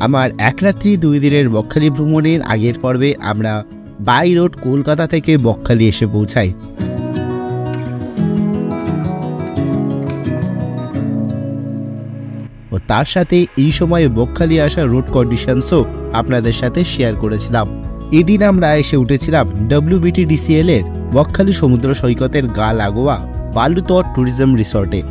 আমার এক রাত্রি 2 দিনের বকখালি ভ্রমণের আগের পর্বে আমরা বাই রোড কলকাতা থেকে বকখালি এসে পৌঁছাই। ও তার সাথে এই সময়ে বকখালি আসা রোড কন্ডিশনসও আপনাদের সাথে শেয়ার করেছিলাম। এদিন আমরা এসে উঠেছিলাম WBTDCL এর বকখালি সমুদ্র সৈকতের গা লাগোয়া বালুতট ট্যুরিজম রিসর্টে।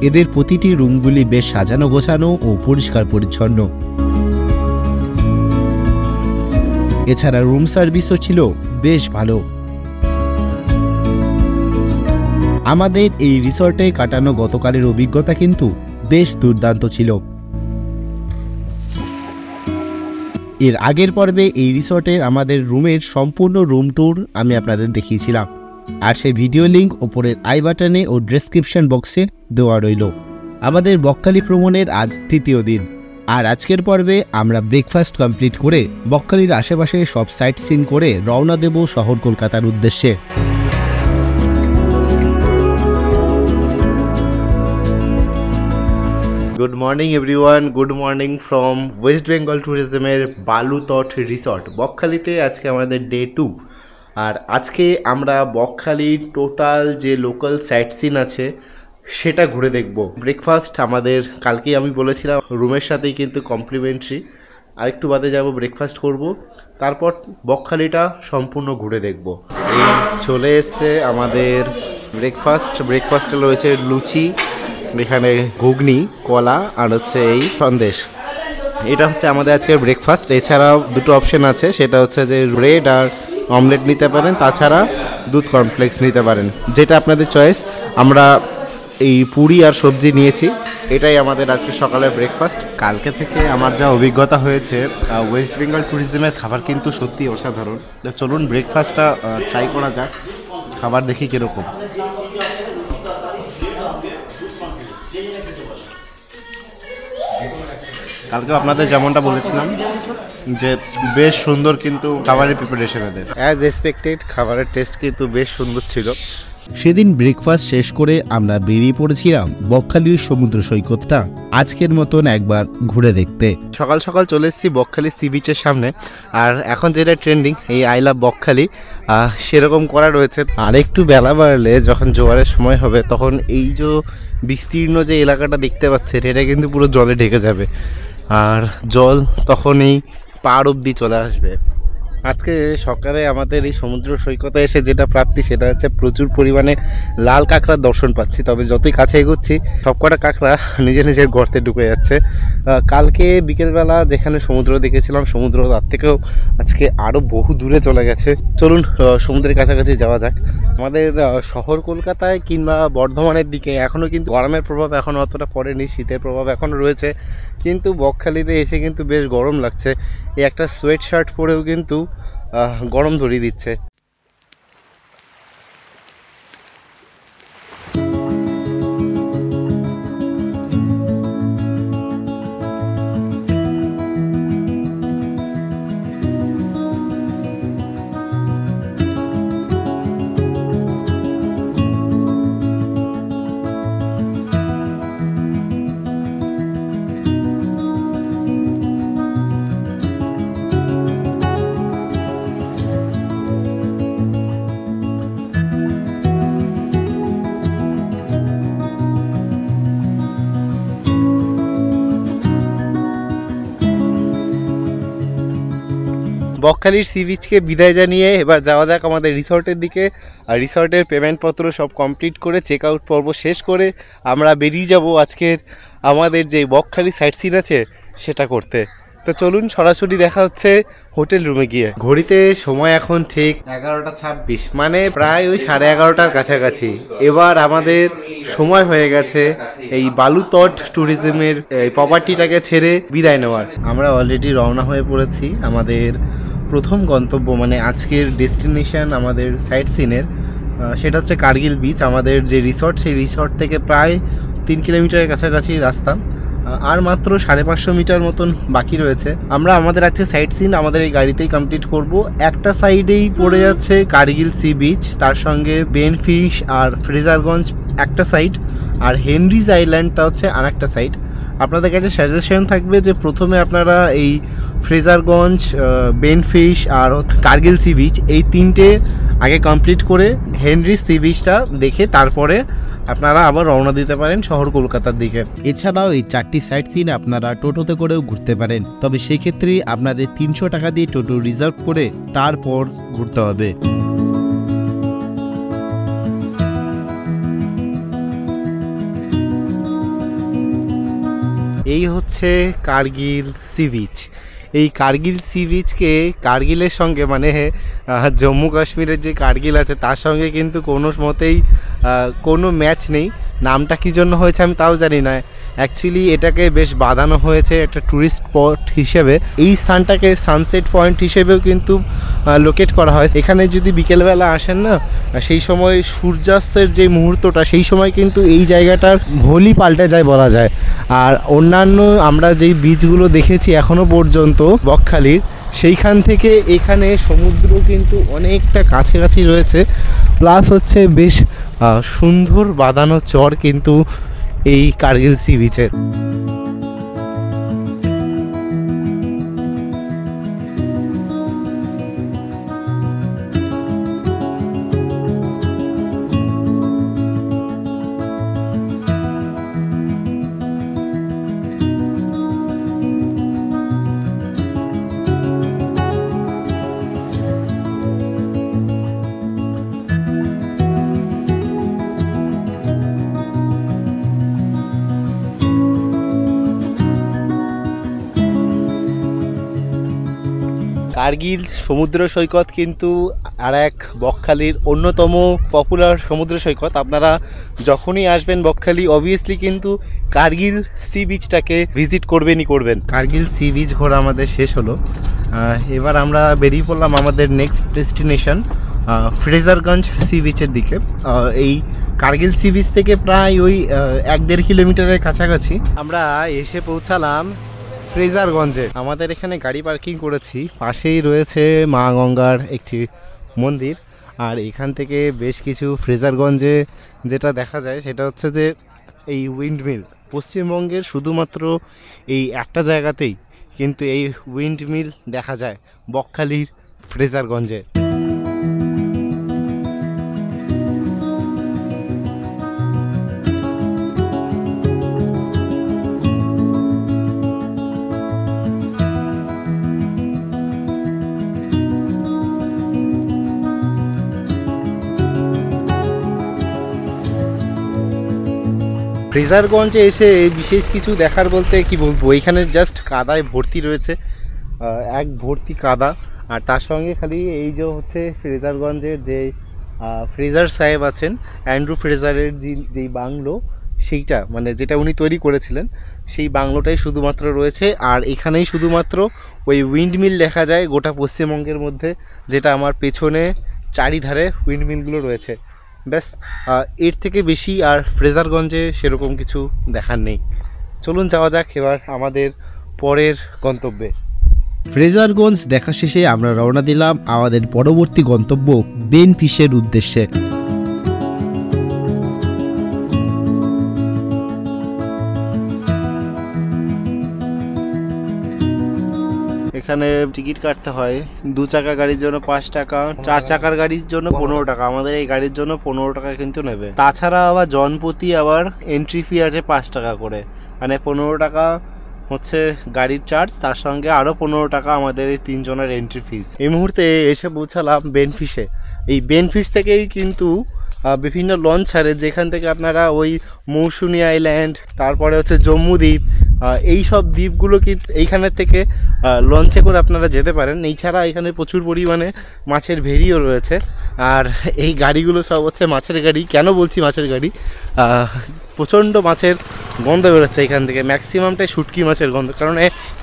এদের প্রতিটি রুমগুলি বেশ সাজানো গোছানো ও পরিষ্কার পরিচ্ছন্ন। এছাড়া রুম সার্ভিসও ছিল বেশ ভালো। আমাদের এই রিসর্টে কাটানো গতকালের অভিজ্ঞতা কিন্তু বেশ দুর্দান্ত ছিল। এর আগের পর্বে এই রিসর্টের আমাদের রুমের সম্পূর্ণ রুম ট্যুর আমি আপনাদের দেখিয়েছিলাম, আর সেই ভিডিও লিঙ্ক ওপরের আই বাটনে ও ডেসক্রিপশন বক্সে দেওয়া রইল। আমাদের বকখালি ভ্রমণের আজ 3য় দিন, আর আজকের পর্বে আমরা ব্রেকফাস্ট কমপ্লিট করে বকখালির আশেপাশে সব সাইট সিন করে রওনা দেব শহর কলকাতার উদ্দেশ্যে। Good morning everyone, good morning from West Bengal ট্যুরিজমের বালুতট রিসর্ট বকখালিতে। আজকে আমাদের ডে 2, আর আজকে আমরা বকখালির টোটাল যে লোকাল সাইট সিন আছে সেটা ঘুরে দেখব। ব্রেকফাস্ট আমাদের কালকেই আমি বলেছিলাম রুমের সাথেই কিন্তু কমপ্লিমেন্টারি, আর একটু বাদে যাব ব্রেকফাস্ট করব, তারপর বকখালিটা সম্পূর্ণ ঘুরে দেখব। এই চলে এসছে আমাদের ব্রেকফাস্টে রয়েছে লুচি, এখানে ঘুগনি, কলা আর হচ্ছে এই সন্দেশ। এটা হচ্ছে আমাদের আজকের ব্রেকফাস্ট। এছাড়াও দুটো অপশন আছে, সেটা হচ্ছে যে ব্রেড আর অমলেট নিতে পারেন, তাছাড়া দুধ কর্নফ্লেক্স নিতে পারেন, যেটা আপনাদের চয়েস। আমরা এই পুরি আর সবজি নিয়েছি। এটাই আমাদের আজকে সকালের ব্রেকফাস্ট। কালকে থেকে আমার যা অভিজ্ঞতা হয়েছে, ওয়েস্ট বেঙ্গল ট্যুরিজমের খাবার কিন্তু সত্যি অসাধারণ। চলুন ব্রেকফাস্টটা ট্রাই করা যাক, খাবার দেখি কীরকম। কালকে আপনাদের যেমনটা বলেছিলাম যে বেশ সুন্দর কিন্তু খাবারের প্রিপারেশন এদের, অ্যাজ এক্সপেক্টেড খাবারের টেস্ট কিন্তু বেশ সুন্দর ছিল। সেদিন ব্রেকফাস্ট শেষ করে আমরা বেরিয়ে পড়েছিলাম বকখালির সমুদ্র সৈকতটা আজকের মতন একবার ঘুরে দেখতে। সকাল সকাল চলে এসেছি বকখালি সি বিচের সামনে, আর এখন যেটা ট্রেন্ডিং এই আই লাভ বকখালি সেরকম করা রয়েছে। আর একটু বেলা বাড়লে যখন জোয়ারের সময় হবে তখন এই যে বিস্তীর্ণ যে এলাকাটা দেখতে পাচ্ছেন এটা কিন্তু পুরো জলে ঢেকে যাবে, আর জল তখন এই পাড় অবধি চলে আসবে। আজকে সকালে আমাদের এই সমুদ্র সৈকতে এসে যেটা প্রাপ্তি সেটা হচ্ছে প্রচুর পরিমাণে লাল কাঁকড়ার দর্শন পাচ্ছি। তবে যতই কাছে এগোচ্ছি সবকটা কাঁকড়া নিজের গর্তে ঢুকে যাচ্ছে। কালকে বিকেলবেলা যেখানে সমুদ্র দেখেছিলাম, সমুদ্র তার থেকেও আজকে আরও বহু দূরে চলে গেছে। চলুন সমুদ্রের কাছাকাছি যাওয়া যাক। আমাদের শহর কলকাতায় কিংবা বর্ধমানের দিকে এখনও কিন্তু গরমের প্রভাব এখনও অতটা পড়েনি, শীতের প্রভাব এখনও রয়েছে, কিন্তু বকখালিতে এসে কিন্তু বেশ গরম লাগছে। এই একটা সোয়েট শার্ট পরেও কিন্তু গরম ধরিয়ে দিচ্ছে। বকখালির সি বিচকে বিদায় জানিয়ে এবার যাওয়া যাক আমাদের রিসর্টের দিকে। আর রিসর্টের পেমেন্টপত্র সব কমপ্লিট করে চেক আউট পর্ব শেষ করে আমরা বেরিয়ে যাব আজকের আমাদের যে বকখালি সাইট সিন আছে সেটা করতে। তো চলুন সরাসরি দেখা হচ্ছে হোটেল রুমে গিয়ে। ঘড়িতে সময় এখন ঠিক 11:26, মানে প্রায় ওই 11:30টার কাছাকাছি। এবার আমাদের সময় হয়ে গেছে এই বালুতট ট্যুরিজমের প্রপার্টিটাকে ছেড়ে বিদায় নেওয়ার। আমরা অলরেডি রওনা হয়ে পড়েছি আমাদের প্রথম গন্তব্য, মানে আজকের ডেস্টিনেশন আমাদের সাইট সিনের সেটা হচ্ছে কার্গিল বিচ। আমাদের যে রিসর্ট, সেই রিসর্ট থেকে প্রায় 3 কিলোমিটারের কাছাকাছি রাস্তা, আর মাত্র 550 মিটার মতন বাকি রয়েছে। আমরা আমাদের আজকে সাইট সিন আমাদের এই গাড়িতেই কমপ্লিট করব। একটা সাইডেই পড়ে যাচ্ছে কার্গিল সি বিচ, তার সঙ্গে বেনফিশ আর ফ্রেজারগঞ্জ একটা সাইড, আর হেনরিজ আইল্যান্ডটা হচ্ছে আরেকটা সাইড। আপনাদের কাছে সাজেশন থাকবে যে প্রথমে আপনারা এই ফ্রেজারগঞ্জ, বেনফিশ আর কার্গিল সি বিচ এই তিনটে আগে কমপ্লিট করে হেনরিজ সি বিচটা দেখে তারপরে আপনারা আবার রওনা দিতে পারেন শহর কলকাতার দিকে। এছাড়াও এই 4টি সাইট সিন আপনারা টোটোতে করেও ঘুরতে পারেন, তবে সেক্ষেত্রে আপনাদের 300 টাকা দিয়ে টোটো রিজার্ভ করে তারপর ঘুরতে হবে। এই হচ্ছে কার্গিল সি বিচ। এই কার্গিল সি বিচকে কার্গিলের সঙ্গে মানে জম্মু কাশ্মীরের যে কার্গিল আছে তার সঙ্গে কিন্তু কোনো মতেই কোনো ম্যাচ নেই। নামটা কী জন্য হয়েছে আমি তাও জানি না। অ্যাকচুয়ালি এটাকে বেশ বাঁধানো হয়েছে একটা ট্যুরিস্ট স্পট হিসেবে। এই স্থানটাকে সানসেট পয়েন্ট হিসেবেও কিন্তু লোকেট করা হয়। এখানে যদি বিকেলবেলা আসেন না, সেই সময় সূর্যাস্তের যে মুহূর্তটা, সেই সময় কিন্তু এই জায়গাটার ভোলই পাল্টে যায় বলা যায়। আর অন্যান্য আমরা যেই বিচগুলো দেখেছি এখনও পর্যন্ত বকখালির, সেইখান থেকে এখানে সমুদ্র কিন্তু অনেকটা কাছাকাছি রয়েছে, প্লাস হচ্ছে বেশ সুন্দর বাঁধানো চর কিন্তু এই কার্গিল সি বিচের। কার্গিল সমুদ্র সৈকত কিন্তু আর এক বকখালির অন্যতম পপুলার সমুদ্র সৈকত। আপনারা যখনই আসবেন বকখালি অবভিয়াসলি কিন্তু কার্গিল সি বিচটাকে ভিজিট করবেনই করবেন। কার্গিল সি বিচ ঘোরা আমাদের শেষ হলো। এবার আমরা বেরিয়ে পড়লাম আমাদের নেক্সট ডেস্টিনেশন ফ্রেজারগঞ্জ সি বিচের দিকে। এই কার্গিল সি বিচ থেকে প্রায় ওই 1-1.5 কিলোমিটারের কাছাকাছি আমরা এসে পৌঁছালাম ফ্রেজারগঞ্জে। আমাদের এখানে গাড়ি পার্কিং করেছি, পাশেই রয়েছে মা গঙ্গার একটি মন্দির। আর এখান থেকে বেশ কিছু ফ্রেজারগঞ্জে যেটা দেখা যায় সেটা হচ্ছে যে এই উইন্ডমিল। পশ্চিমবঙ্গের শুধুমাত্র এই একটা জায়গাতেই কিন্তু এই উইন্ডমিল দেখা যায়, বকখালির ফ্রেজারগঞ্জে। ফ্রেজারগঞ্জে এসে বিশেষ কিছু দেখার বলতে কি বলবো, এখানে জাস্ট কাদায় ভর্তি রয়েছে, এক ভর্তি কাদা। আর তার সঙ্গে খালি এই যে হচ্ছে ফ্রেজারগঞ্জের যে ফ্রেজার সাহেব আছেন, অ্যান্ড্রু ফ্রেজারের যেই বাংলো, সেইটা মানে যেটা উনি তৈরি করেছিলেন সেই বাংলোটাই শুধুমাত্র রয়েছে। আর এখানেই শুধুমাত্র ওই উইন্ডমিল দেখা যায় গোটা পশ্চিমবঙ্গের মধ্যে, যেটা আমার পেছনে চারিধারে উইন্ডমিলগুলো রয়েছে। ব্যাস, এর থেকে বেশি আর ফ্রেজারগঞ্জে সেরকম কিছু দেখার নেই। চলুন যাওয়া যাক এবার আমাদের পরের গন্তব্যে। ফ্রেজারগঞ্জ দেখা শেষে আমরা রওনা দিলাম আমাদের পরবর্তী গন্তব্য বেনফিশের উদ্দেশ্যে। এখানে টিকিট কাটতে হয়। 2 চাকা গাড়ির জন্য 5 টাকা, 4 চাকার গাড়ির জন্য 15 টাকা। আমাদের এই গাড়ির জন্য 15 টাকা কিন্তু নেবে। তাছাড়া আবার জনপ্রতি আবার এন্ট্রি ফি আছে 5 টাকা করে, মানে 15 টাকা হচ্ছে গাড়ির চার্জ, তার সঙ্গে আরও 15 টাকা আমাদের এই 3 জনের এন্ট্রি ফিস। এই মুহূর্তে এসে পৌঁছালাম বেনফিশে। এই বেনফিশ থেকেই কিন্তু বিভিন্ন লঞ্চ ছাড়ে, যেখান থেকে আপনারা ওই মৌসুনি আইল্যান্ড, তারপরে হচ্ছে জম্মু দ্বীপ, এই সব দ্বীপগুলো কিন্তু এইখানের থেকে লঞ্চে করে আপনারা যেতে পারেন। এছাড়া এখানে প্রচুর পরিমাণে মাছের ভেরিও রয়েছে। আর এই গাড়িগুলো সব হচ্ছে মাছের গাড়ি। কেন বলছি মাছের গাড়ি, প্রচণ্ড মাছের গন্ধ বেরোচ্ছে এখান থেকে, ম্যাক্সিমামটাই শুটকি মাছের গন্ধ, কারণ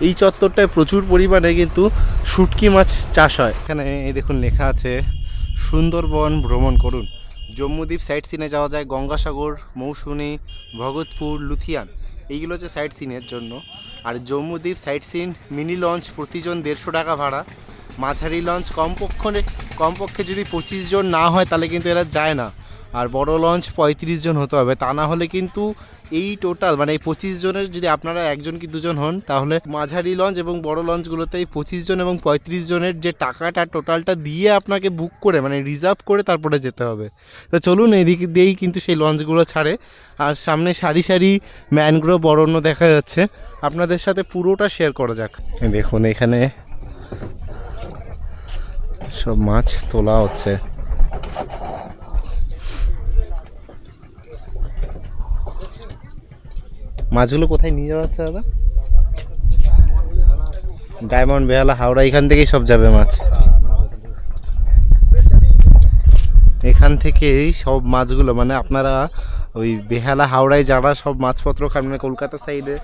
এই চত্বরটায় প্রচুর পরিমাণে কিন্তু শুটকি মাছ চাষ হয়। এখানে এই দেখুন লেখা আছে সুন্দরবন ভ্রমণ করুন। জম্মুদ্বীপ সাইট সিনে যাওয়া যায়, গঙ্গাসাগর, মৌসুনী, ভগতপুর, লুথিয়ান, এইগুলো হচ্ছে সাইট সিনের জন্য। আর Jambudwip site scene mini launch প্রতিজন 150 টাকা ভাড়া, মাঝারি লঞ্চ কমপক্ষে যদি 25 জন না হয় তাহলে কিন্তু এরা যায় না, আর বড় লঞ্চ 35 জন হতে হবে। তা না হলে কিন্তু এই টোটাল মানে এই 25 জনের যদি আপনারা একজন কি দুজন হন, তাহলে মাঝারি লঞ্চ এবং বড় লঞ্চগুলোতে এই 25 জন এবং 35 জনের যে টাকাটা টোটালটা দিয়ে আপনাকে বুক করে মানে রিজার্ভ করে তারপরে যেতে হবে। তো চলুন এইদিক দিয়েই কিন্তু সেই লঞ্চগুলো ছাড়ে, আর সামনে সারি সারি ম্যানগ্রোভ অরণ্য দেখা যাচ্ছে। আপনাদের সাথে পুরোটা শেয়ার করা যাক। দেখুন এখানে সব মাছ তোলা হচ্ছে। মাছগুলো কোথায় নিয়ে যাওয়া হচ্ছে দাদা? ডায়মন্ড, বেহালা, হাওড়া, এখান থেকেই সব যাবে মাছ। এখান থেকেই সব মাছগুলো মানে আপনারা ওই বেহালা, হাওড়ায় যারা সব মাছপত্র খান, মানে কলকাতা সাইডে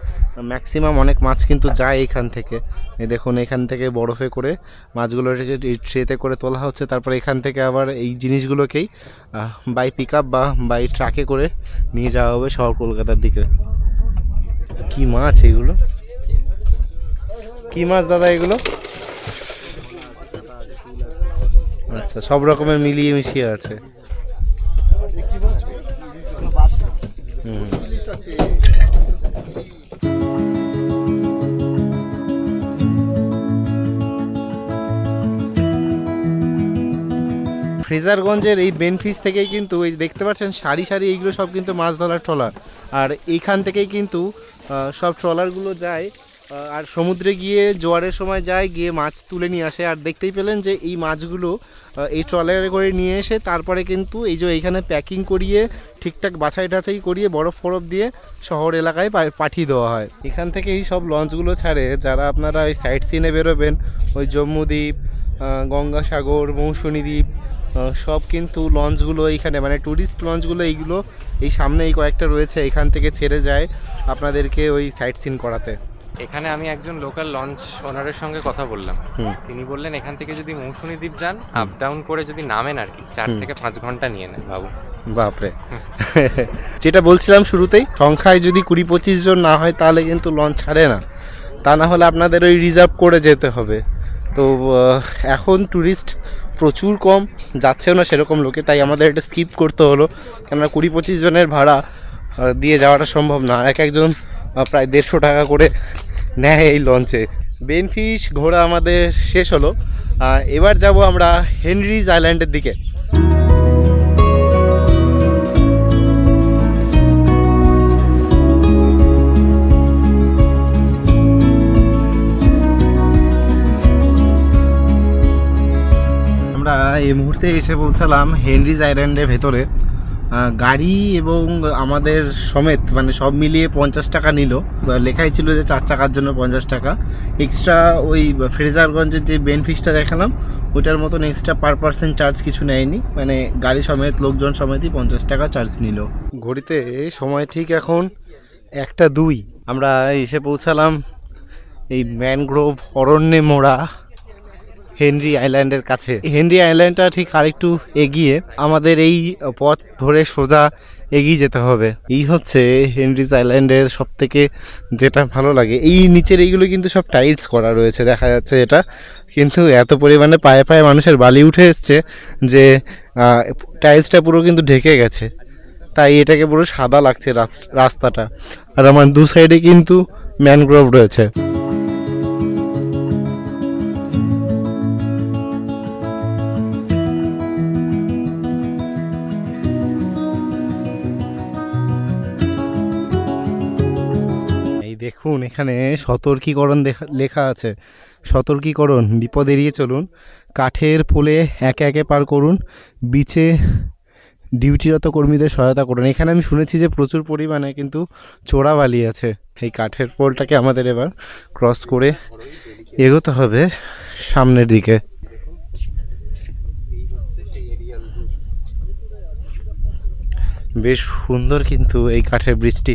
ম্যাক্সিমাম অনেক মাছ কিন্তু যায় এখান থেকে। এই দেখুন এখান থেকে বরফে করে মাছগুলোকে ট্রেতে করে তোলা হচ্ছে, তারপরে এখান থেকে আবার এই জিনিসগুলোকেই বাই পিক আপ বা বাই ট্রাকে করে নিয়ে যাওয়া হবে শহর কলকাতার দিকে। কি মাছ এগুলো? কি মাছ দাদা এগুলো? আচ্ছা, সব রকমের মিলিয়ে মিশিয়ে আছে। ফ্রেজারগঞ্জের এই বেনফিস থেকেই কিন্তু এই দেখতে পাচ্ছেন সারি সারি এইগুলো সব কিন্তু মাছ ধরার ট্রলার, আর এইখান থেকেই কিন্তু সব ট্রলারগুলো যায় আর সমুদ্রে গিয়ে জোয়ারের সময় যায়, গিয়ে মাছ তুলে নিয়ে আসে। আর দেখতেই পেলেন যে এই মাছগুলো এই ট্রলারে করে নিয়ে এসে তারপরে কিন্তু এই যে এইখানে প্যাকিং করিয়ে ঠিকঠাক বাছাই টাছাই করিয়ে বরফ ফরফ দিয়ে শহর এলাকায় পাঠিয়ে দেওয়া হয়। এখান থেকে এই সব লঞ্চগুলো ছাড়ে, যারা আপনারা ওই সাইট সিনে বেরোবেন, ওই জম্মুদ্বীপ, গঙ্গাসাগর, মৌসুনী দ্বীপ, সব কিন্তু লঞ্চগুলো এইখানে মানে ট্যুরিস্ট লঞ্চগুলো এইগুলো এই সামনে এই কয়েকটা রয়েছে, এখান থেকে ছেড়ে যায় আপনাদেরকে ওই সাইট সিন করাতে। এখানে আমি একজন লোকাল লঞ্চ ওনারের সঙ্গে কথা বললাম, তিনি বললেন এখান থেকে যদি মৌসুনী দ্বীপ যান আপ ডাউন করে যদি নামেন আর কি 4 থেকে 5 ঘন্টা নিয়ে নেন। বাবু বাপরে, যেটা বলছিলাম শুরুতেই, সংখ্যায় যদি 20-25 জন না হয় তাহলে কিন্তু লঞ্চ ছাড়ে না, তা না হলে আপনাদের ওই রিজার্ভ করে যেতে হবে। তো এখন ট্যুরিস্ট প্রচুর কম, যাচ্ছেও না সেরকম লোকে, তাই আমাদের এটা স্কিপ করতে হলো, কেননা 20-25 জনের ভাড়া দিয়ে যাওয়াটা সম্ভব না। একজন প্রায় 150 টাকা করে নেয় এই লঞ্চে। বেনফিশ ঘোরা আমাদের শেষ হলো, এবার যাব আমরা হেনরিজ আইল্যান্ডের দিকে। আমরা এই মুহূর্তে এসে পৌঁছালাম হেনরিজ আইল্যান্ডের ভেতরে। গাড়ি এবং আমাদের সমেত মানে সব মিলিয়ে 50 টাকা নিল, লেখাই ছিল যে 4 চাকার জন্য 50 টাকা এক্সট্রা। ওই ফ্রেজারগঞ্জের যে বেনফিশটা দেখালাম ওইটার মতন এক্সট্রা পার পার্সেন্ট চার্জ কিছু নেয়নি, মানে গাড়ি সমেত লোকজন সমেতই 50 টাকা চার্জ নিল। ঘড়িতে সময় ঠিক এখন 1:02। আমরা এসে পৌঁছালাম এই ম্যানগ্রোভ অরণ্যে মোড়া হেনরি আইল্যান্ডের কাছে। হেনরি আইল্যান্ডটা ঠিক আরেকটু এগিয়ে, আমাদের এই পথ ধরে সোজা এগিয়ে যেতে হবে। এই হচ্ছে হেনরিজ আইল্যান্ডের সব থেকে যেটা ভালো লাগে, এই নিচের এইগুলো কিন্তু সব টাইলস করা রয়েছে দেখা যাচ্ছে, এটা কিন্তু এত পরিমাণে পায়ে পায়ে মানুষের বালি উঠে এসছে যে টাইলসটা পুরো কিন্তু ঢেকে গেছে, তাই এটাকে পুরো সাদা লাগছে রাস্তাটা। আর আমার দু সাইডে কিন্তু ম্যানগ্রোভ রয়েছে। দেখুন এখানে সতর্কীকরণ লেখা আছে, সতর্কীকরণ, বিপদ এড়িয়ে চলুন, কাঠের পোলে একে একে পার করুন, বিচে ডিউটিরত কর্মীদের সহায়তা করুন। এখানে আমি শুনেছি যে প্রচুর পরিমাণে কিন্তু চোরাবালি আছে। এই কাঠের পোলটাকে আমাদের এবার ক্রস করে এগোতে হবে সামনের দিকে। বেশ সুন্দর কিন্তু এই কাঠের ব্রিজটি।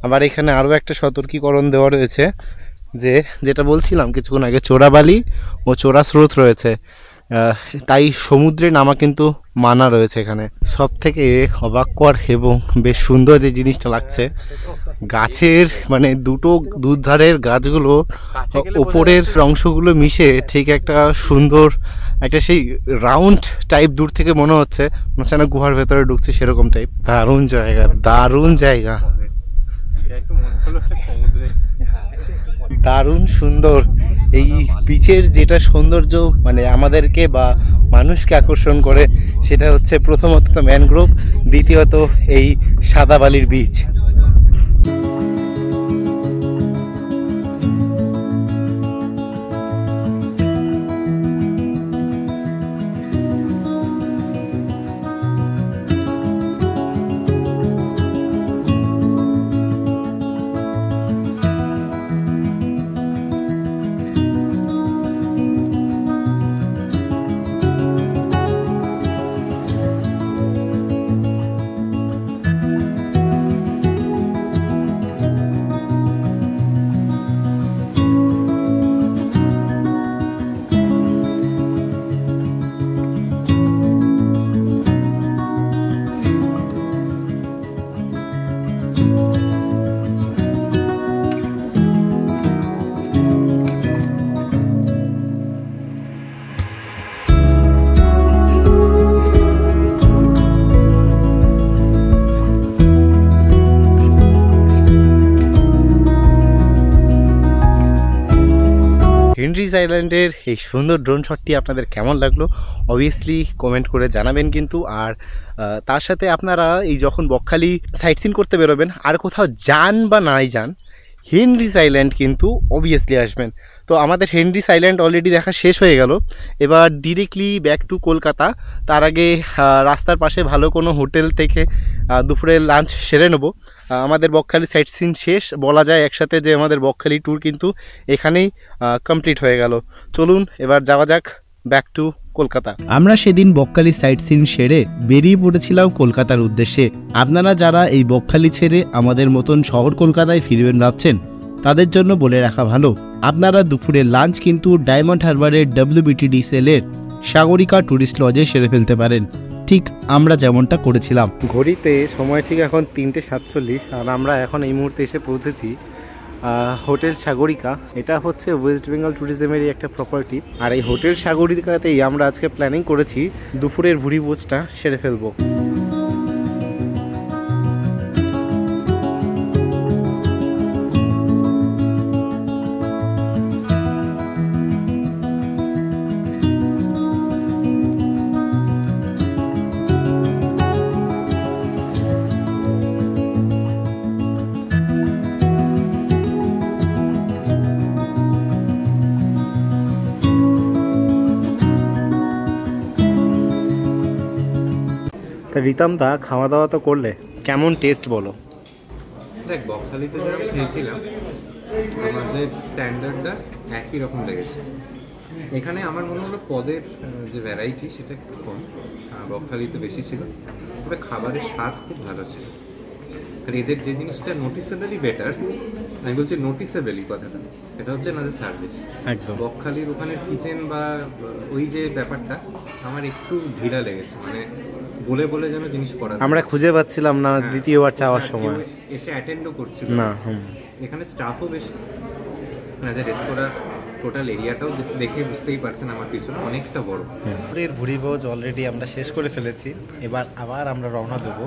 আবার এখানে আরও একটা সতর্কীকরণ দেওয়া রয়েছে, যে যেটা বলছিলাম কিছুক্ষণ আগে, চোরাবালি ও চোরা স্রোত রয়েছে, তাই সমুদ্রে নামা কিন্তু মানা রয়েছে এখানে। সব থেকে অবাককর এবং বেশ সুন্দর যে জিনিসটা লাগছে, গাছের মানে দুধারের গাছগুলো ওপরের অংশগুলো মিশে ঠিক একটা সুন্দর একটা সেই রাউন্ড টাইপ দূর থেকে মনে হচ্ছে না গুহার ভেতরে ঢুকছে সেরকম টাইপ। দারুণ জায়গা, দারুণ জায়গা, দারুণ সুন্দর। এই বিচের যেটা সৌন্দর্য মানে আমাদেরকে বা মানুষকে আকর্ষণ করে সেটা হচ্ছে প্রথমত তো ম্যানগ্রোভ, দ্বিতীয়ত এই সাদা বালির বিচ। হেনরিজ আইল্যান্ডের এই সুন্দর ড্রোন শটটি আপনাদের কেমন লাগলো অবভিয়াসলি কমেন্ট করে জানাবেন কিন্তু। আর তার সাথে আপনারা এই যখন বকখালি সাইট সিন করতে বেরোবেন আর কোথাও যান বা নাই যান, হেনরিজ আইল্যান্ড কিন্তু অবভিয়াসলি আসবেন। তো আমাদের হেনরিজ আইল্যান্ড অলরেডি দেখা শেষ হয়ে গেল, এবার ডিরেক্টলি ব্যাক টু কলকাতা। তার আগে রাস্তার পাশে ভালো কোনো হোটেল থেকে দুপুরের লাঞ্চ সেরে নেব। আমাদের বকখালি সাইট সিন শেষ, বলা যায় একসাথে যে আমাদের বকখালি ট্যুর কিন্তু এখানেই কমপ্লিট হয়ে গেল। চলুন এবার যাওয়া যাক ব্যাক টু কলকাতা। আমরা সেদিন বকখালি সাইট সিন সেরে বেরিয়ে পড়েছিলাম কলকাতার উদ্দেশ্যে। আপনারা যারা এই বকখালি ছেড়ে আমাদের মতন শহর কলকাতায় ফিরবেন ভাবছেন, তাদের জন্য বলে রাখা ভালো, আপনারা দুপুরের লাঞ্চ কিন্তু ডায়মন্ড হারবারের WBTDCL এর সাগরিকা ট্যুরিস্ট লজে সেরে ফেলতে পারেন, ঠিক আমরা যেমনটা করেছিলাম। ঘড়িতে সময় ঠিক এখন 3:47 আর আমরা এখন এই মুহূর্তে এসে পৌঁছেছি হোটেল সাগরিকা। এটা হচ্ছে ওয়েস্ট বেঙ্গল ট্যুরিজমেরই একটা প্রপার্টি। আর এই হোটেল সাগরিকাতেই আমরা আজকে প্ল্যানিং করেছি দুপুরের ভুড়িভোজটা সেরে ফেলবো। রিতম দা, খাওয়া দাওয়া তো করলে, কেমন টেস্ট বলো? দেখ, বকখালিতে যারা খেয়েছিলাম আমাদের স্ট্যান্ডার্ডটা একই রকম লেগেছে। এখানে আমার মনে হলো পদের যে ভ্যারাইটি সেটা একটু কম, বকখালিতে বেশি ছিল, তবে খাবারের স্বাদ খুব ভালো ছিল। আর এদের যে জিনিসটা নোটিসেবলি বেটার, আমি বলছি নোটিসেবলি কথাটা, এটা হচ্ছে না যে সার্ভিস। একদম বকখালির ওখানে কিচেন বা ওই যে ব্যাপারটা আমার একটু ঢিলা লেগেছে, মানে বলে বলে যেন জিনিস করা আমরা খুঁজে পাচ্ছিলাম না দ্বিতীয়বার চাওয়ার সময়, এসে অ্যাটেন্ডও করছিল না। এখানে স্টাফও বেশি, মানে রেস্তোরাঁ টোটাল এরিয়াটাও দেখে বুঝতেই পারছেন আমার পিছনে অনেকটা বড়। ভুড়িভোজ অলরেডি আমরা শেষ করে ফেলেছি, এবার আবার আমরা রওনা দেবো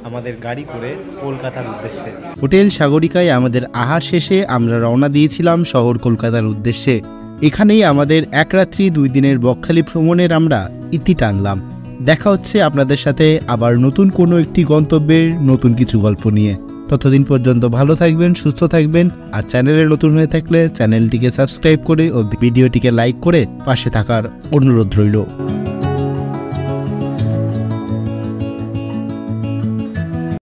আমাদের গাড়ি করে কলকাতার উদ্দেশ্যে। হোটেল সাগরিকায় আমাদের আহার শেষে আমরা রওনা দিয়েছিলাম শহর কলকাতার উদ্দেশ্যে। এখানেই আমাদের এক রাত্রি 2 দিনের বকখালি ভ্রমণের আমরা ইতি টানলাম। দেখা হচ্ছে আপনাদের সাথে আবার নতুন কোনো একটি গন্তব্যের নতুন কিছু গল্প নিয়ে। ততদিন পর্যন্ত ভালো থাকবেন, সুস্থ থাকবেন। আর চ্যানেলে নতুন হয়ে থাকলে চ্যানেলটিকে সাবস্ক্রাইব করে ও ভিডিওটিকে লাইক করে পাশে থাকার অনুরোধ রইল।